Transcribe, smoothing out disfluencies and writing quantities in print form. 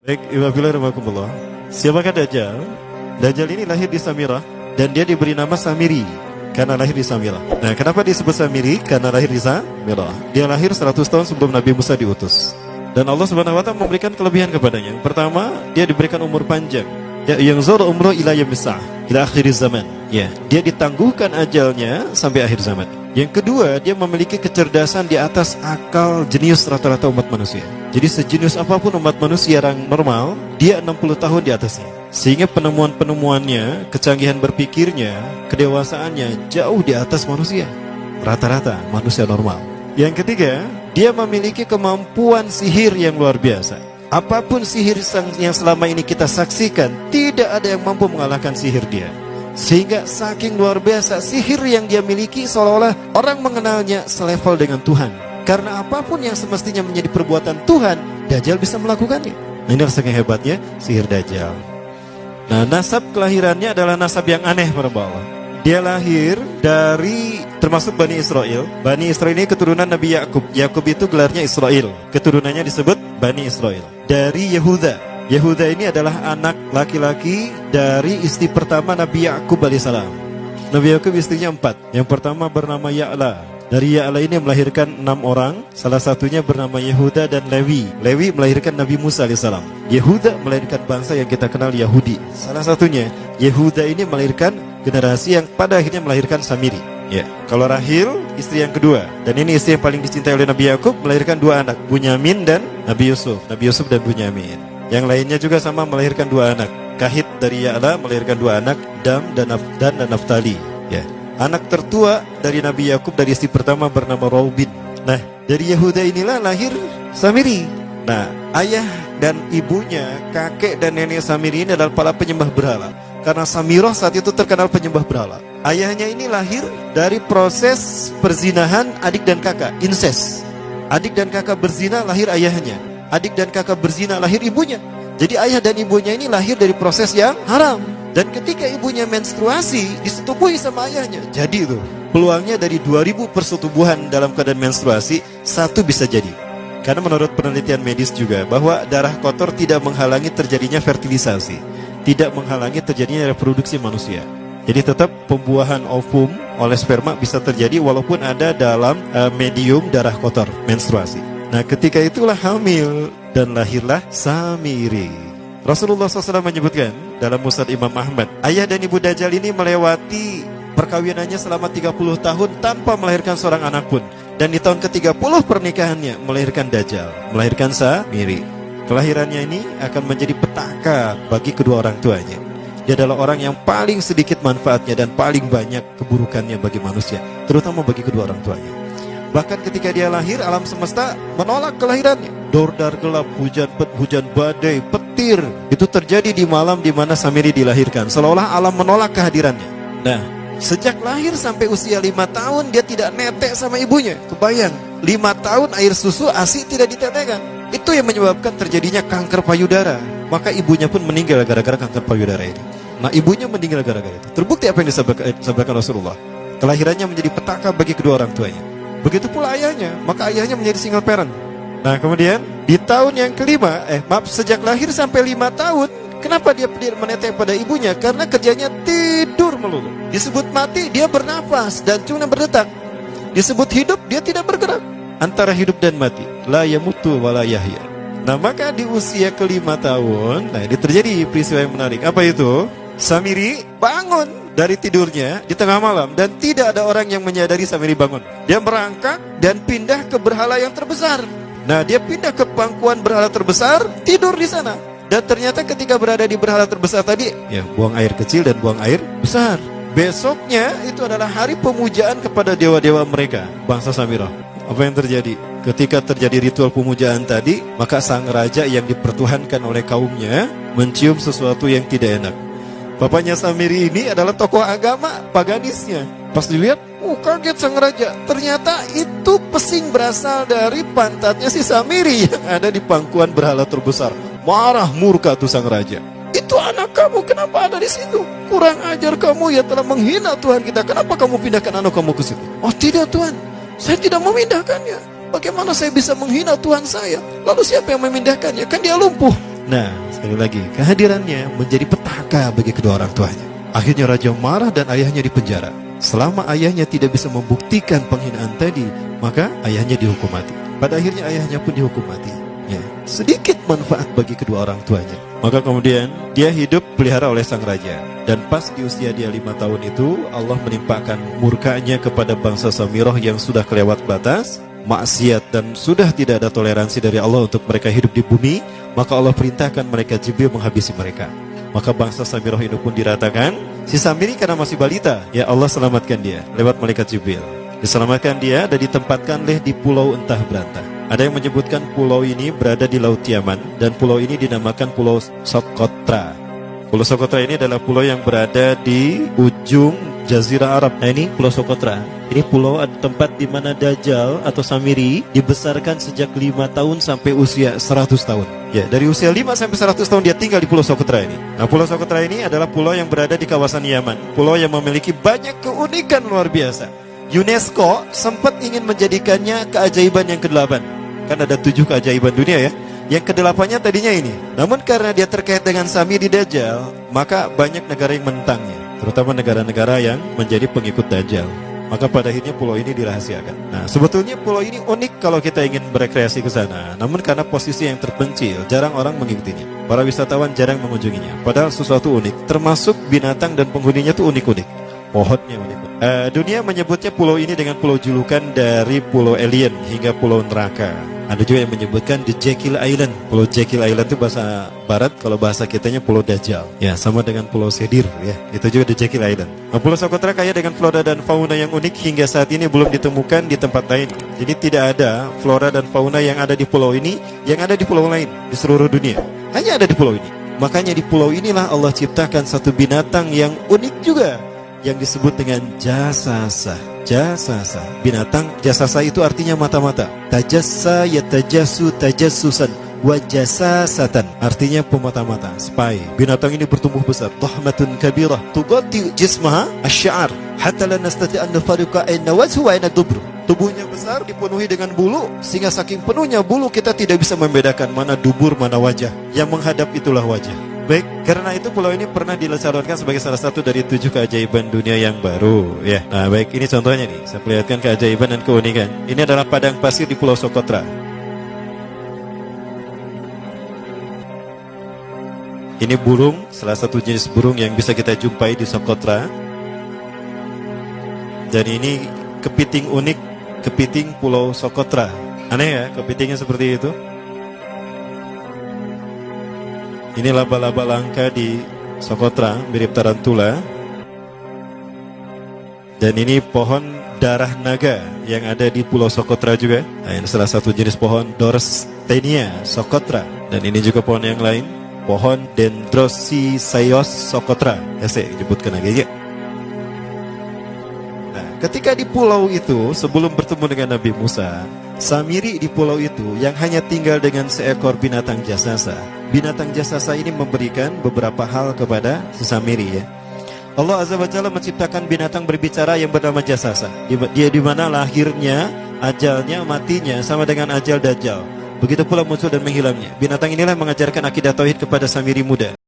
Baik, Iwabillah. Siapakah Dajjal? Dajjal ini lahir di Samirah dan dia diberi nama Samiri karena lahir di Samirah. Nah, kenapa disebut Samiri? Karena lahir di Samirah. Dia lahir 100 tahun sebelum Nabi Musa diutus. Dan Allah Subhanahu wa taala memberikan kelebihan kepadanya. Pertama, dia diberikan umur panjang. Ya, yang zura umroh ila yamsah ila akhir zaman. Ya, dia ditangguhkan ajalnya sampai akhir zaman. Yang kedua, dia memiliki kecerdasan di atas akal jenius rata-rata umat manusia. Jadi sejenius apapun umat manusia yang normal, dia 60 tahun di atasnya. Sehingga penemuan-penemuannya, kecanggihan berpikirnya, kedewasaannya jauh di atas manusia. Rata-rata manusia normal. Yang ketiga, dia memiliki kemampuan sihir yang luar biasa. Apapun sihir yang selama ini kita saksikan, tidak ada yang mampu mengalahkan sihir dia. Sehingga saking luar biasa sihir yang dia miliki, seolah-olah orang mengenalnya selevel dengan Tuhan. Karena apapun yang semestinya menjadi perbuatan Tuhan, Dajjal bisa melakukannya. Nah, ini saking hebatnya sihir Dajjal. Nah, nasab kelahirannya adalah nasab yang aneh para Allah. Dia lahir dari termasuk Bani Israel. Bani Israel ini keturunan Nabi Yakub. Yakub itu gelarnya Israel. Keturunannya disebut Bani Israel. Dari Yehuda. Yehuda ini adalah anak laki-laki dari istri pertama Nabi Yakub alaihissalam. Nabi Yakub istrinya 4. Yang pertama bernama Ya'la. Dari Ya'la ini melahirkan 6 orang. Salah satunya bernama Yehuda dan Lewi. Lewi melahirkan Nabi Musa alaihissalam. Yehuda melahirkan bangsa yang kita kenal Yahudi. Salah satunya Yehuda ini melahirkan generasi yang pada akhirnya melahirkan Samiri. Ya, kalau Rahil istri yang kedua, dan ini istri yang paling dicintai oleh Nabi Yakub, melahirkan 2 anak, Bunyamin dan Nabi Yusuf. Nabi Yusuf dan Bunyamin. Yang lainnya juga sama melahirkan 2 anak. Kahit dari Ya'la melahirkan 2 anak, Dam dan Naftali. Ya. Anak tertua dari Nabi Yakub dari istri pertama bernama Raubin. Nah, dari Yehuda inilah lahir Samiri. Nah, ayah dan ibunya, kakek dan nenek Samiri ini adalah para penyembah berhala. Karena Samirah saat itu terkenal penyembah berhala. Ayahnya ini lahir dari proses perzinahan adik dan kakak, incest. Adik dan kakak berzina, lahir ayahnya. Adik dan kakak berzina, lahir ibunya. Jadi ayah dan ibunya ini lahir dari proses yang haram. Dan ketika ibunya menstruasi, disetubuhi sama ayahnya. Jadi itu, peluangnya dari 2000 persetubuhan dalam keadaan menstruasi, 1 bisa jadi. Karena menurut penelitian medis juga, bahwa darah kotor tidak menghalangi terjadinya fertilisasi. Tidak menghalangi terjadinya reproduksi manusia. Jadi tetap pembuahan ovum oleh sperma bisa terjadi walaupun ada dalam medium darah kotor, menstruasi. Nah, ketika itulah hamil dan lahirlah Samiri. Rasulullah SAW menyebutkan dalam Musnad Imam Ahmad, ayah dan ibu Dajjal ini melewati perkawinannya selama 30 tahun tanpa melahirkan seorang anak pun. Dan di tahun ke-30 pernikahannya melahirkan Dajjal, melahirkan Samiri. Kelahirannya ini akan menjadi petaka bagi kedua orang tuanya. Dia adalah orang yang paling sedikit manfaatnya dan paling banyak keburukannya bagi manusia, terutama bagi kedua orang tuanya. Bahkan ketika dia lahir, alam semesta menolak kelahirannya. Dordar gelap, hujan badai, petir. Itu terjadi di malam di mana Samiri dilahirkan. Seolah-olah alam menolak kehadirannya. Nah, sejak lahir sampai usia 5 tahun, dia tidak netek sama ibunya. Kebayang, 5 tahun air susu ASI tidak ditetekkan. Itu yang menyebabkan terjadinya kanker payudara. Maka ibunya pun meninggal gara-gara kanker payudara ini. Nah, ibunya meninggal gara-gara itu. Terbukti apa yang disampaikan Rasulullah. Kelahirannya menjadi petaka bagi kedua orang tuanya. Begitu pula ayahnya, maka ayahnya menjadi single parent. Nah, kemudian di tahun yang kelima, sejak lahir sampai 5 tahun, kenapa dia menetek pada ibunya? Karena kerjanya tidur melulu. Disebut mati, dia bernafas dan cuma berdetak. Disebut hidup, dia tidak bergerak. Antara hidup dan mati, la yamutu wa la yahya. Nah, maka di usia ke-5 tahun, nah ini terjadi peristiwa yang menarik. Apa itu? Samiri bangun dari tidurnya di tengah malam dan tidak ada orang yang menyadari Samiri bangun. Dia merangkak dan pindah ke berhala yang terbesar. Nah, dia pindah ke pangkuan berhala terbesar, tidur di sana. Dan ternyata ketika berada di berhala terbesar tadi, ya buang air kecil dan buang air besar. Besoknya itu adalah hari pemujaan kepada dewa-dewa mereka, bangsa Samirah. Apa yang terjadi? Ketika terjadi ritual pemujaan tadi, maka sang raja yang dipertuhankan oleh kaumnya mencium sesuatu yang tidak enak. Bapaknya Samiri ini adalah tokoh agama paganisnya. Pas dilihat, kaget sang raja. Ternyata itu pesing berasal dari pantatnya si Samiri yang ada di pangkuan berhala terbesar. Marah murka tuh sang raja. Itu anak kamu, kenapa ada di situ? Kurang ajar kamu, ya telah menghina Tuhan kita. Kenapa kamu pindahkan anak kamu ke situ? Oh tidak Tuhan, saya tidak memindahkannya. Bagaimana saya bisa menghina Tuhan saya? Lalu siapa yang memindahkannya? Kan dia lumpuh. Nah, sekali lagi, kehadirannya menjadi petaka bagi kedua orang tuanya. Akhirnya raja marah dan ayahnya dipenjara. Selama ayahnya tidak bisa membuktikan penghinaan tadi, maka ayahnya dihukum mati. Pada akhirnya ayahnya pun dihukum mati. Ya, sedikit manfaat bagi kedua orang tuanya. Maka kemudian dia hidup pelihara oleh sang raja. Dan pas di usia dia 5 tahun itu, Allah menimpakan murkanya kepada bangsa Samirah yang sudah kelewat batas, maksiat, dan sudah tidak ada toleransi dari Allah untuk mereka hidup di bumi. Maka Allah perintahkan mereka Jibril menghabisi mereka. Maka bangsa Samirah ini pun diratakan. Si Samiri karena masih balita, ya Allah selamatkan dia lewat malaikat Jibril. Diselamatkan dia dan ditempatkan di pulau entah berantah. Ada yang menyebutkan pulau ini berada di Laut Yaman, dan pulau ini dinamakan Pulau Socotra. Pulau Socotra ini adalah pulau yang berada di ujung Jazirah Arab. Nah, ini Pulau Socotra. Ini pulau tempat di mana Dajjal atau Samiri dibesarkan sejak 5 tahun sampai usia 100 tahun. Ya, dari usia 5 sampai 100 tahun dia tinggal di Pulau Socotra ini. Nah, Pulau Socotra ini adalah pulau yang berada di kawasan Yaman. Pulau yang memiliki banyak keunikan luar biasa. UNESCO sempat ingin menjadikannya keajaiban yang ke-8. Kan ada 7 keajaiban dunia ya. Yang ke-8-nya tadinya ini. Namun karena dia terkait dengan Samiri Dajjal, maka banyak negara yang menentangnya, terutama negara-negara yang menjadi pengikut Dajjal. Maka pada akhirnya pulau ini dirahasiakan. Nah, sebetulnya pulau ini unik kalau kita ingin berekreasi ke sana. Namun karena posisi yang terpencil, jarang orang mengikutinya. Para wisatawan jarang mengunjunginya. Padahal sesuatu unik, termasuk binatang dan penghuninya tuh unik-unik. Pohonnya unik. Dunia menyebutnya pulau ini dengan pulau julukan dari pulau alien hingga pulau neraka. Ada juga yang menyebutkan The Jekyll Island. Pulau Jekyll Island itu bahasa barat, kalau bahasa kitanya Pulau Dajjal. Ya, sama dengan Pulau Sedir ya. Itu juga The Jekyll Island. Nah, Pulau Socotra kaya dengan flora dan fauna yang unik hingga saat ini belum ditemukan di tempat lain. Jadi tidak ada flora dan fauna yang ada di pulau ini yang ada di pulau lain di seluruh dunia. Hanya ada di pulau ini. Makanya di pulau inilah Allah ciptakan satu binatang yang unik juga, yang disebut dengan jasasa. Jasasa. Binatang jasasa itu artinya mata-mata. Tajassa yatajassu tajassusan wa jasasatan. Artinya pemata-mata, spy. Binatang ini bertumbuh besar. Tahmatun kabirah tughatti jismaha asy-sya'r hatta la nastati' an nufariqa ayna wajhu wa ayna dubur. Tubuhnya besar, dipenuhi dengan bulu, sehingga saking penuhnya bulu kita tidak bisa membedakan mana dubur, mana wajah. Yang menghadap itulah wajah. Baik, karena itu pulau ini pernah dilesarkan sebagai salah satu dari 7 keajaiban dunia yang baru ya. Nah baik, ini contohnya nih, saya perlihatkan keajaiban dan keunikan. Ini adalah padang pasir di Pulau Socotra. Ini burung, salah satu jenis burung yang bisa kita jumpai di Socotra. Dan ini kepiting unik, kepiting Pulau Socotra. Aneh ya, kepitingnya seperti itu. Ini laba-laba langka di Socotra, mirip tarantula. Dan ini pohon darah naga yang ada di Pulau Socotra juga. Nah, ini salah satu jenis pohon Dorstenia Socotra. Dan ini juga pohon yang lain, pohon Dendrosisaios Socotra. Ya, saya sebutkan lagi ya. Nah, ketika di pulau itu, sebelum bertemu dengan Nabi Musa, Samiri di pulau itu yang hanya tinggal dengan seekor binatang jasasa. Binatang jasasa ini memberikan beberapa hal kepada si Samiri ya. Allah Azza wa Jalla menciptakan binatang berbicara yang bernama jasasa. Dia di mana lahirnya, ajalnya, matinya sama dengan ajal Dajjal. Begitu pula muncul dan menghilangnya. Binatang inilah mengajarkan akidah tauhid kepada Samiri muda.